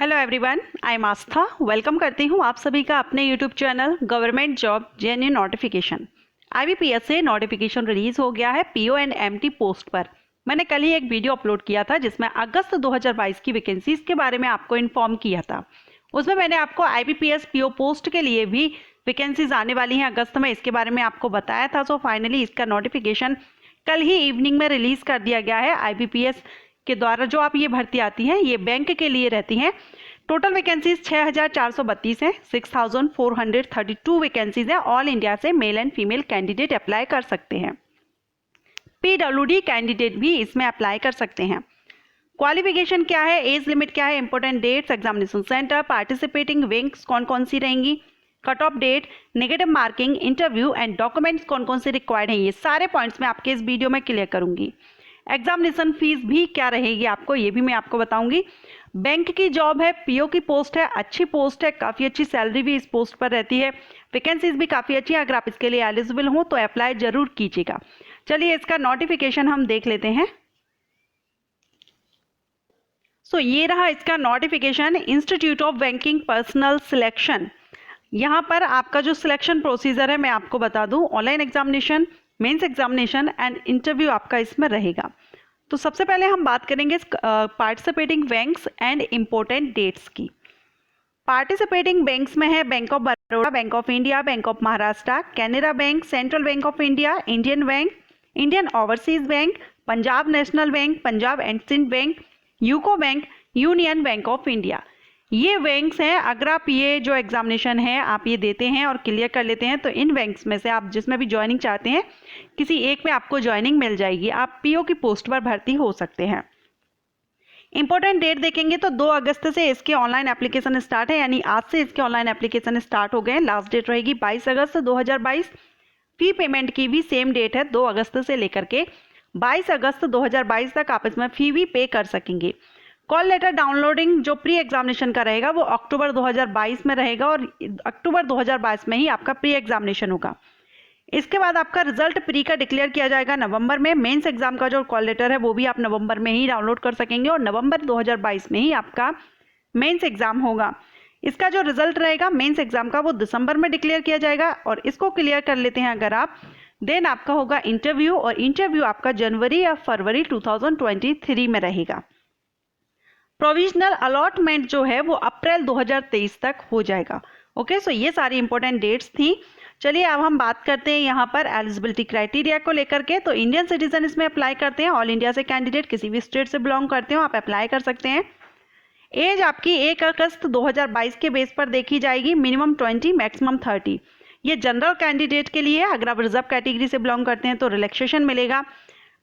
Hello everyone, I am Aastha. Welcome करती हूँ आप सभी का अपने YouTube channel government job genuine notification. IBPS से नोटिफिकेशन रिलीज हो गया है PO एंड MT पोस्ट पर। मैंने कल ही एक वीडियो अपलोड किया था जिसमें अगस्त 2022 की वैकेंसीज के बारे में आपको इन्फॉर्म किया था। उसमें मैंने आपको IBPS PO पोस्ट के लिए भी वैकेंसीज आने वाली हैं अगस्त में, इसके बारे में आपको बताया था। सो फाइनली इसका नोटिफिकेशन कल ही इवनिंग में रिलीज कर दिया गया है। IBPS के द्वारा जो आप ये भर्ती आती हैं ये बैंक के लिए रहती हैं। टोटल वैकेंसीज 6432 हैं। 6432 वैकेंसीज है। ऑल इंडिया से male and female candidate apply कर सकते हैं। PWD कैंडिडेट भी इसमें अप्लाई कर सकते हैं। क्वालिफिकेशन क्या है, एज लिमिट क्या है, important dates, examination centre, participating wings कौन कौन सी रहेंगी, cut off date, negative marking, interview and documents कौन कौन से रिक्वायर्ड हैं, ये सारे पॉइंट्स मैं आपके इस वीडियो में क्लियर करूंगी। एग्जामिनेशन फीस भी क्या रहेगी आपको, ये भी मैं आपको बताऊंगी। बैंक की जॉब है, PO की पोस्ट है, अच्छी पोस्ट है, काफ़ी अच्छी सैलरी भी इस पोस्ट पर रहती है। वैकेंसीज भी काफ़ी अच्छी है। अगर आप इसके लिए एलिजिबल हो तो अप्लाई जरूर कीजिएगा। चलिए इसका नोटिफिकेशन हम देख लेते हैं। सो ये रहा इसका notification. Institute of banking personal selection, यहाँ पर आपका जो सिलेक्शन प्रोसीजर है मैं आपको बता दूं। Online examination, mains examination and interview आपका इसमें रहेगा। तो सबसे पहले हम बात करेंगे participating banks and important dates की। पार्टिसिपेटिंग बैंक्स में है bank of Baroda, bank of India, bank of Maharashtra, Canara bank, central bank of India, Indian bank, Indian overseas bank, Punjab national bank, Punjab and Sindh bank, UCO bank, union bank of India. ये banks हैं। अगर आप ये जो examination है आप ये देते हैं और क्लियर कर लेते हैं तो इन बैंक्स में से आप जिसमें भी ज्वाइनिंग चाहते हैं किसी एक में आपको ज्वाइनिंग मिल जाएगी। आप PO की पोस्ट पर भर्ती हो सकते हैं। इंपॉर्टेंट डेट देखेंगे तो 2 अगस्त से इसके ऑनलाइन एप्लीकेशन स्टार्ट है, यानी आज से इसके ऑनलाइन एप्लीकेशन स्टार्ट हो गए हैं। लास्ट डेट रहेगी 22 अगस्त 2022। फी पेमेंट की भी सेम डेट है, 2 अगस्त से लेकर के 22 अगस्त 2022 तक आप इसमें फी भी पे कर सकेंगे। कॉल लेटर डाउनलोडिंग जो प्री एग्जामिनेशन का रहेगा वो अक्टूबर 2022 में रहेगा और अक्टूबर 2022 में ही आपका प्री एग्जामिनेशन होगा। इसके बाद आपका रिजल्ट प्री का डिक्लेयर किया जाएगा नवंबर में। मेंस एग्जाम का जो कॉल लेटर है वो भी आप नवंबर में ही डाउनलोड कर सकेंगे और नवंबर 2022 में ही आपका मेंस एग्जाम होगा। इसका जो रिजल्ट रहेगा मेंस एग्जाम का वो दिसंबर में डिक्लेयर किया जाएगा और इसको क्लियर कर लेते हैं अगर आप, देन आपका होगा इंटरव्यू और इंटरव्यू आपका जनवरी या फरवरी 2023 में रहेगा। प्रोविजनल अलॉटमेंट जो है वो अप्रैल 2023 तक हो जाएगा। ओके, सो ये सारी इंपॉर्टेंट डेट्स थी। चलिए अब हम बात करते हैं यहाँ पर एलिजिबिलिटी क्राइटेरिया को लेकर के। तो इंडियन सिटीजन इसमें अप्लाई करते हैं। ऑल इंडिया से कैंडिडेट किसी भी स्टेट से बिलोंग करते हो आप अप्लाई कर सकते हैं। एज आपकी 1 अगस्त 2022 के बेस पर देखी जाएगी। Minimum 20, maximum 30। ये जनरल कैंडिडेट के लिए है। अगर आप रिजर्व कैटेगरी से बिलोंग करते हैं तो रिलैक्सेशन मिलेगा।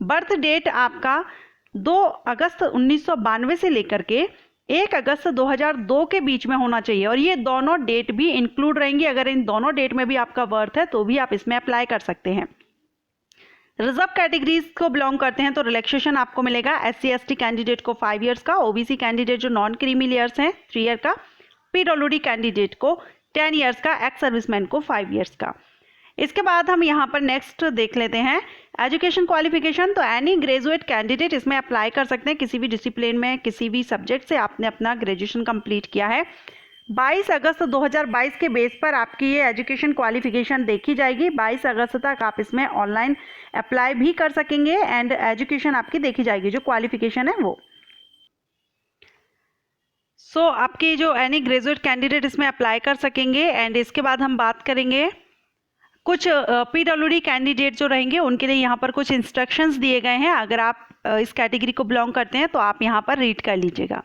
बर्थ डेट आपका 2 अगस्त 1992 से लेकर के 1 अगस्त 2002 के बीच में होना चाहिए और ये दोनों डेट भी इंक्लूड रहेंगी। अगर इन दोनों डेट में भी आपका बर्थ है तो भी आप इसमें अप्लाई कर सकते हैं। रिजर्व कैटेगरीज को बिलोंग करते हैं तो रिलैक्सेशन आपको मिलेगा। SC ST कैंडिडेट को 5 ईयर्स का, OBC कैंडिडेट जो नॉन क्रीमी लेयर्स हैं 3 ईयर का, PWD कैंडिडेट को 10 ईयर्स का, एक्स सर्विसमैन को 5 ईयर्स का। इसके बाद हम यहाँ पर नेक्स्ट देख लेते हैं एजुकेशन क्वालिफिकेशन। तो एनी ग्रेजुएट कैंडिडेट इसमें अप्लाई कर सकते हैं। किसी भी डिसिप्लिन में किसी भी सब्जेक्ट से आपने अपना ग्रेजुएशन कंप्लीट किया है। 22 अगस्त 2022 के बेस पर आपकी ये एजुकेशन क्वालिफिकेशन देखी जाएगी। 22 अगस्त तक आप इसमें ऑनलाइन अप्लाई भी कर सकेंगे एंड एजुकेशन आपकी देखी जाएगी, जो क्वालिफिकेशन है वो। सो आपकी जो एनी ग्रेजुएट कैंडिडेट इसमें अप्लाई कर सकेंगे। एंड इसके बाद हम बात करेंगे कुछ PWD कैंडिडेट जो रहेंगे उनके लिए यहाँ पर कुछ इंस्ट्रक्शंस दिए गए हैं। अगर आप इस कैटेगरी को बिलोंग करते हैं तो आप यहाँ पर रीड कर लीजिएगा।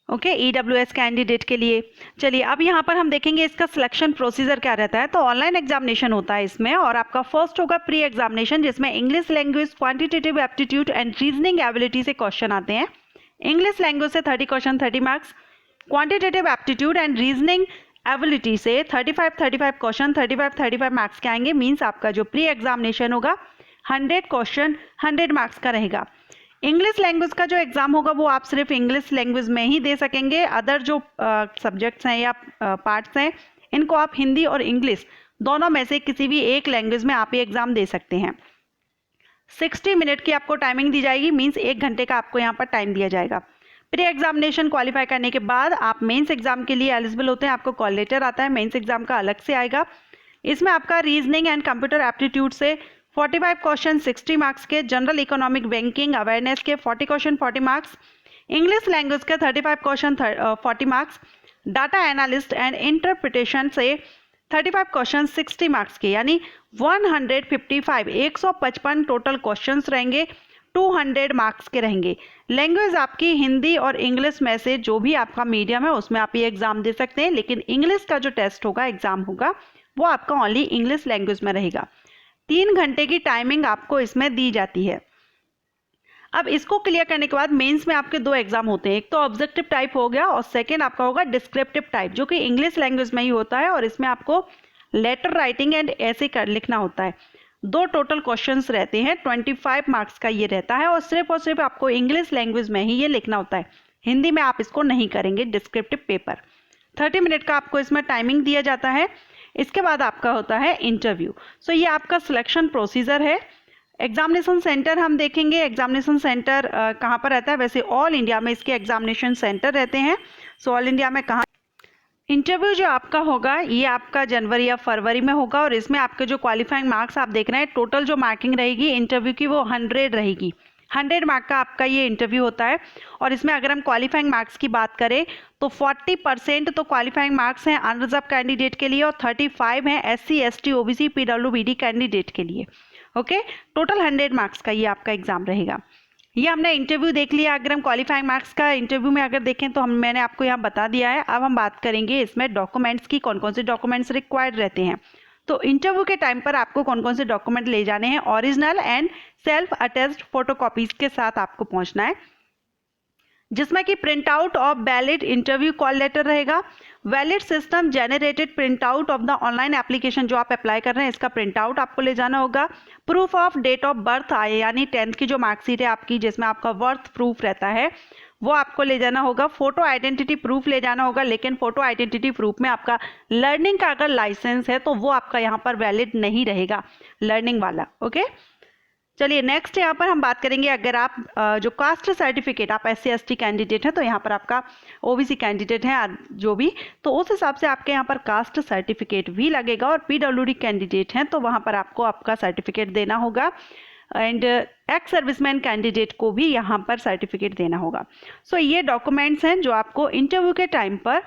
ओके, EWS कैंडिडेट के लिए। चलिए अब यहाँ पर हम देखेंगे इसका सिलेक्शन प्रोसीजर क्या रहता है। तो ऑनलाइन एग्जामिनेशन होता है इसमें और आपका फर्स्ट होगा प्री एग्जामिनेशन जिसमें English language, quantitative aptitude and reasoning ability से क्वेश्चन आते हैं। इंग्लिश लैंग्वेज से 30 question 30 marks, quantitative aptitude and reasoning ability से 35 क्वेश्चन 35 मार्क्स के आएंगे। मींस आपका जो प्री एग्जामिनेशन होगा 100 क्वेश्चन 100 मार्क्स का रहेगा। इंग्लिश लैंग्वेज का जो एग्जाम होगा वो आप सिर्फ इंग्लिश लैंग्वेज में ही दे सकेंगे। अदर जो सब्जेक्ट्स हैं या पार्ट्स हैं इनको आप हिंदी और इंग्लिश दोनों में से किसी भी एक लैंग्वेज में आप ये एग्जाम दे सकते हैं। 60 मिनट की आपको टाइमिंग दी जाएगी, मींस 1 घंटे का आपको यहाँ पर टाइम दिया जाएगा। प्री एग्जामिनेशन क्वालिफाई करने के बाद आप मेंस एग्जाम के लिए एलिजिबल होते हैं। आपको कॉल लेटर आता है, मेंस एग्जाम का अलग से आएगा। इसमें आपका रीजनिंग एंड कंप्यूटर एप्टीट्यूड से 45 क्वेश्चन 60 मार्क्स के, जनरल इकोनॉमिक बैंकिंग अवेयरनेस के 40 क्वेश्चन 40 मार्क्स, इंग्लिश लैंग्वेज के 35 question 40 marks, data analyst and interpretation से 35 क्वेश्चन 60 मार्क्स के, यानी 155 टोटल क्वेश्चंस रहेंगे, 200 मार्क्स के रहेंगे। लैंग्वेज आपकी हिंदी और इंग्लिश में से जो भी आपका मीडियम है उसमें आप ये एग्जाम दे सकते हैं, लेकिन इंग्लिश का जो टेस्ट होगा, एग्जाम होगा, वो आपका ओनली इंग्लिश लैंग्वेज में रहेगा। 3 घंटे की टाइमिंग आपको इसमें दी जाती है। अब इसको क्लियर करने के बाद मेंस में आपके 2 एग्जाम होते हैं, एक तो ऑब्जेक्टिव टाइप हो गया और सेकेंड आपका होगा डिस्क्रिप्टिव टाइप, जो कि इंग्लिश लैंग्वेज में ही होता है और इसमें आपको लेटर राइटिंग एंड ऐसे कर लिखना होता है। 2 टोटल क्वेश्चंस रहते हैं, 25 मार्क्स का ये रहता है और सिर्फ आपको इंग्लिश लैंग्वेज में ही ये लिखना होता है, हिंदी में आप इसको नहीं करेंगे। डिस्क्रिप्टिव पेपर 30 मिनट का आपको इसमें टाइमिंग दिया जाता है। इसके बाद आपका होता है इंटरव्यू। सो ये आपका सिलेक्शन प्रोसीजर है। एग्जामिनेशन सेंटर हम देखेंगे, एग्जामिनेशन सेंटर कहाँ पर रहता है। वैसे ऑल इंडिया में इसके एग्जामिनेशन सेंटर रहते हैं। सो ऑल इंडिया में कहाँ इंटरव्यू जो आपका होगा, ये आपका जनवरी या फरवरी में होगा और इसमें आपके जो क्वालिफाइंग मार्क्स आप देख रहे हैं, टोटल जो मार्किंग रहेगी इंटरव्यू की वो 100 रहेगी। 100 मार्क का आपका ये इंटरव्यू होता है और इसमें अगर हम क्वालिफाइंग मार्क्स की बात करें तो 40% तो क्वालिफाइंग मार्क्स हैं अनरिजर्व कैंडिडेट के लिए और 35 हैं SC ST OBC PWBD candidate के लिए। ओके, टोटल 100 मार्क्स का ये आपका एग्जाम रहेगा। ये हमने इंटरव्यू देख लिया। अगर हम क्वालिफाइंग मार्क्स का इंटरव्यू में अगर देखें तो मैंने आपको यहाँ बता दिया है। अब हम बात करेंगे इसमें डॉक्यूमेंट्स की, कौन कौन से डॉक्यूमेंट्स रिक्वायर्ड रहते हैं। तो इंटरव्यू के टाइम पर आपको कौन कौन से डॉक्यूमेंट ले जाने हैं, original and self attested photocopies के साथ आपको पहुंचना है, जिसमें कि print out of valid interview call letter रहेगा, valid system generated print out of the online application जो आप अप्लाई कर रहे हैं इसका प्रिंट आउट आपको ले जाना होगा, proof of date of birth यानी 10th की जो मार्कशीट है आपकी जिसमें आपका बर्थ प्रूफ रहता है वो आपको ले जाना होगा, फोटो आइडेंटिटी प्रूफ ले जाना होगा, लेकिन फोटो आइडेंटिटी प्रूफ में आपका लर्निंग का अगर लाइसेंस है तो वो आपका यहाँ पर वैलिड नहीं रहेगा, लर्निंग वाला। ओके, चलिए नेक्स्ट यहाँ पर हम बात करेंगे, अगर आप जो कास्ट सर्टिफिकेट, आप SC ST कैंडिडेट हैं तो यहाँ पर आपका OBC कैंडिडेट है जो भी, तो उस हिसाब से आपके यहाँ पर कास्ट सर्टिफिकेट भी लगेगा और PWD कैंडिडेट हैं तो वहाँ पर आपको आपका सर्टिफिकेट देना होगा एंड एक्स सर्विसमैन कैंडिडेट को भी यहाँ पर सर्टिफिकेट देना होगा। सो ये डॉक्यूमेंट्स हैं जो आपको इंटरव्यू के टाइम पर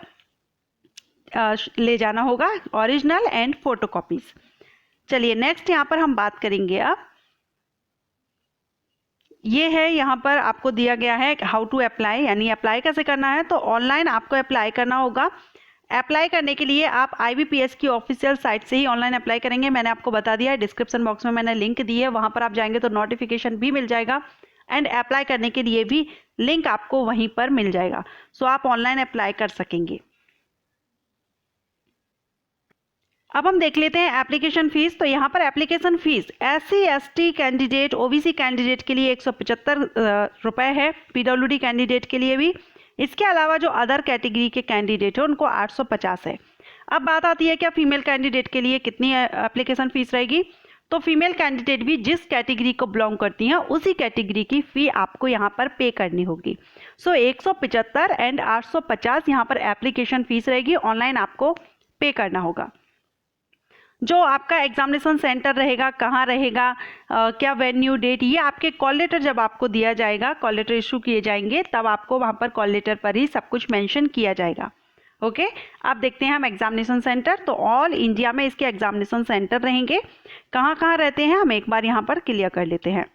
ले जाना होगा, ओरिजिनल एंड फोटोकॉपीज। चलिए नेक्स्ट यहाँ पर हम बात करेंगे, अब ये है यहाँ पर आपको दिया गया है हाउ टू अप्लाई, यानी अप्लाई कैसे करना है। तो ऑनलाइन आपको अप्लाई करना होगा। अप्लाई करने के लिए आप IBPS की ऑफिशियल साइट से ही ऑनलाइन अप्लाई करेंगे। मैंने आपको बता दिया है, डिस्क्रिप्शन बॉक्स में मैंने लिंक दी है, वहाँ पर आप जाएंगे तो नोटिफिकेशन भी मिल जाएगा एंड अप्लाई करने के लिए भी लिंक आपको वहीं पर मिल जाएगा। सो आप ऑनलाइन अप्लाई कर सकेंगे। अब हम देख लेते हैं एप्लीकेशन फीस। तो यहाँ पर application fees SC ST candidate OBC candidate के लिए 175 रुपये है, PWD कैंडिडेट के लिए भी। इसके अलावा जो अदर कैटेगरी के कैंडिडेट है उनको 850 है। अब बात आती है क्या फीमेल कैंडिडेट के लिए कितनी एप्लीकेशन फीस रहेगी। तो फीमेल कैंडिडेट भी जिस कैटेगरी को बिलोंग करती हैं उसी कैटेगरी की फ़ी आपको यहाँ पर पे करनी होगी। सो 175 एंड 850 यहाँ पर एप्लीकेशन फीस रहेगी, ऑनलाइन आपको पे करना होगा। जो आपका एग्जामिनेशन सेंटर रहेगा, कहाँ रहेगा, क्या वेन्यू, डेट, ये आपके कॉल लेटर जब आपको दिया जाएगा, कॉल लेटर इशू किए जाएंगे तब आपको वहाँ पर कॉल लेटर पर ही सब कुछ मेंशन किया जाएगा। ओके, अब देखते हैं हम एग्जामिनेशन सेंटर। तो ऑल इंडिया में इसके एग्जामिनेशन सेंटर रहेंगे, कहाँ कहाँ रहते हैं हम एक बार यहाँ पर क्लियर कर लेते हैं।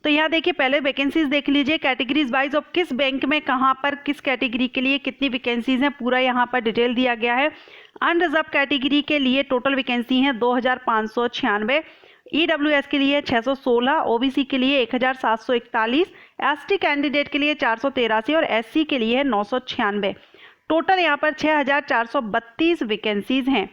तो यहाँ देखिए, पहले वैकेंसीज देख लीजिए कैटेगरीज वाइज ऑफ किस बैंक में कहाँ पर किस कैटेगरी के लिए कितनी वैकेंसीज हैं, पूरा यहाँ पर डिटेल दिया गया है। अनरिजर्व कैटेगरी के लिए टोटल वैकेंसी हैं 2596, EWS के लिए 616, OBC के लिए 1741, ST कैंडिडेट के लिए 483 और SC के लिए 996। टोटल यहाँ पर 6432 वैकेंसीज हैं।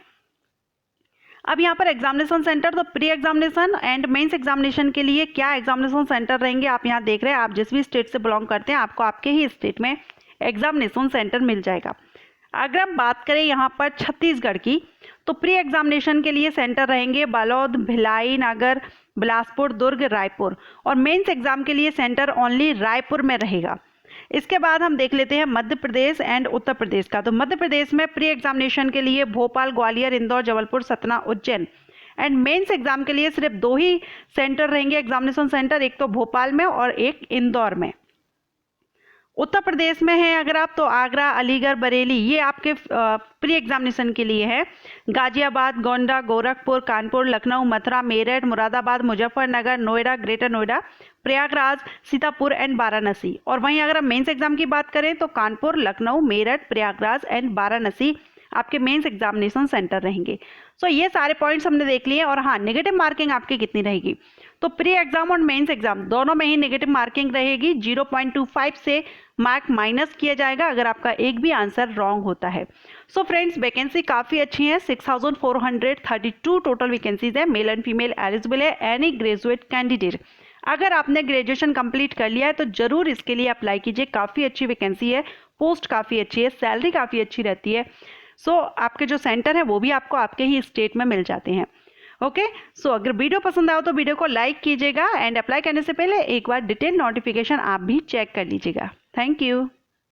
अब यहाँ पर एग्जामिनेशन सेंटर, तो pre examination and mains examination के लिए क्या एग्जामिनेशन सेंटर रहेंगे आप यहाँ देख रहे हैं। आप जिस भी स्टेट से बिलोंग करते हैं आपको आपके ही स्टेट में एग्जामिनेशन सेंटर मिल जाएगा। अगर हम बात करें यहाँ पर छत्तीसगढ़ की, तो प्री एग्जामिनेशन के लिए सेंटर रहेंगे बालोद, भिलाई, नगर, बिलासपुर, दुर्ग, रायपुर और मेंस एग्जाम के लिए सेंटर ओनली रायपुर में रहेगा। इसके बाद हम देख लेते हैं मध्य प्रदेश एंड उत्तर प्रदेश का। तो मध्य प्रदेश में प्री एग्जामिनेशन के लिए Bhopal, Gwalior, Indore, Jabalpur, Satna, Ujjain and mains exam के लिए सिर्फ 2 ही सेंटर रहेंगे एग्जामिनेशन सेंटर, एक तो भोपाल में और एक इंदौर में। उत्तर प्रदेश में है अगर आप, तो आगरा, अलीगढ़, बरेली ये आपके प्री एग्जामिनेशन के लिए है। Ghaziabad, Gonda, Gorakhpur, Kanpur, Lucknow, Mathura, Meerut, Moradabad, Muzaffarnagar, Noida, greater Noida, Prayagraj, Sitapur and Varanasi. और वहीं अगर हम मेंस एग्जाम की बात करें तो कानपुर, लखनऊ, मेरठ, प्रयागराज एंड वाराणसी आपके मेंस एग्जामिनेशन सेंटर रहेंगे। सो ये सारे पॉइंट्स हमने देख लिए। और हाँ, नेगेटिव मार्किंग आपकी कितनी रहेगी, तो प्री एग्जाम और मेंस एग्जाम दोनों में ही नेगेटिव मार्किंग रहेगी। 0.25 से मार्क माइनस किया जाएगा अगर आपका एक भी आंसर रॉन्ग होता है। सो फ्रेंड्स, वैकेंसी काफ़ी अच्छी है, 6432 टोटल वैकेंसीज है, मेल एंड फीमेल एलिजिबल है, एनी ग्रेजुएट कैंडिडेट। अगर आपने ग्रेजुएशन कंप्लीट कर लिया है तो जरूर इसके लिए अप्लाई कीजिए, काफ़ी अच्छी वैकेंसी है, पोस्ट काफ़ी अच्छी है, सैलरी काफ़ी अच्छी रहती है। सो आपके जो सेंटर है वो भी आपको आपके ही स्टेट में मिल जाते हैं। ओके, सो अगर वीडियो पसंद आए तो वीडियो को लाइक कीजिएगा एंड अप्लाई करने से पहले एक बार डिटेल नोटिफिकेशन आप भी चेक कर लीजिएगा। Thank you.